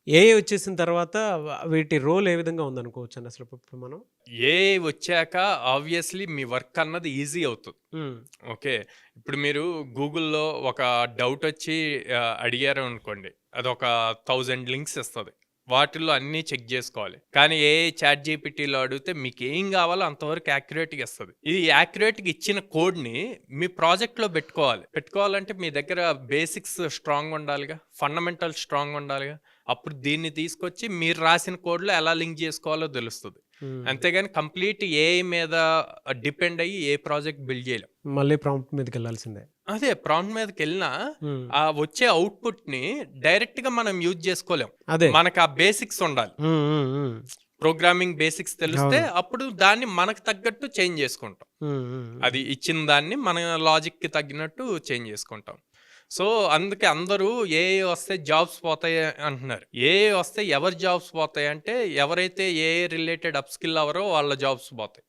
AI వచ్చేసిన తర్వాత వీటి రోల్ ఏ విధంగా ఉందనుకోవచ్చండి అసలు ఇప్పుడు మనం? ఏఐ వచ్చాక ఆబ్వియస్లీ మీ వర్క్ అన్నది ఈజీ అవుతుంది. హ్మ్. ఓకే. ఇప్పుడు మీరు గూగుల్‌లో ఒక డౌట్ వచ్చి అడిగారు అనుకోండి. అదొక 1000 లింక్స్ ఇస్తది. వాటిల్లో అన్నీ చెక్ జేసుకోవాలి. కానీ ఏఐ చాట్ జీపీటీలో అడిగితే మీకేం గావాలో అంతవరకు యాక్యురేట్‌గా ఇస్తది. ఈ యాక్యురేట్‌గా ఇచ్చిన కోడ్‌ని మీ ప్రాజెక్ట్‌లో పెట్టుకోవాలి. పెట్టుకోవాలంటే మీ దగ్గర బేసిక్స్ స్ట్రాంగ్‌గా ఉండాలిగా. ఫండమెంటల్ స్ట్రాంగ్‌గా ఉండాలిగా. అప్పుడు దీన్ని తీసుకొచ్చి మీరు రాసిన కోడ్‌లో ఎలా లింక్ జేసుకోవాలో తెలుస్తది. హ్మ్. అంతేగాని కంప్లీట్ ఏఐ మీద డిపెండ్ అయ్యి ఏ ప్రాజెక్ట్ బిల్డ్ చేయలేం. మళ్ళీ ప్రాంప్ట్ మీదకెళ్ళాల్సిందే. అదే ప్రాంప్ట్ మీదకెళ్ళినా హ్మ్. ఆ వచ్చే అవుట్‌పుట్‌ని డైరెక్ట్‌గా మనం యూజ్ చేసుకోలేం. అదే. మనకు ఆ బేసిక్స్ ఉండాలి. హ్మ్. హ్మ్. హ్మ్. ప్రోగ్రామింగ్ బేసిక్స్ తెలిస్తే అవును. అప్పుడు దాన్ని మనకు తగ్గట్టు చేంజ్ చేసుకుంటాం. హ్మ్. హ్మ్. అది హ్మ్. ఇచ్చిన దాన్ని మన లాజిక్‌కి తగ్గినట్టు చేంజ్ చేసుకుంటాం. సో, అందుకే అందరూ ఏఐ వస్తే జాబ్స్ పోతాయి అంటున్నారు. ఏఐ వస్తే ఎవరి జాబ్స్ పోతాయంటే ఎవరైతే ఏఐ రిలేటెడ్ అప్ స్కిల్ అవ్వరో వాళ్ళ జాబ్స్ పోతాయి.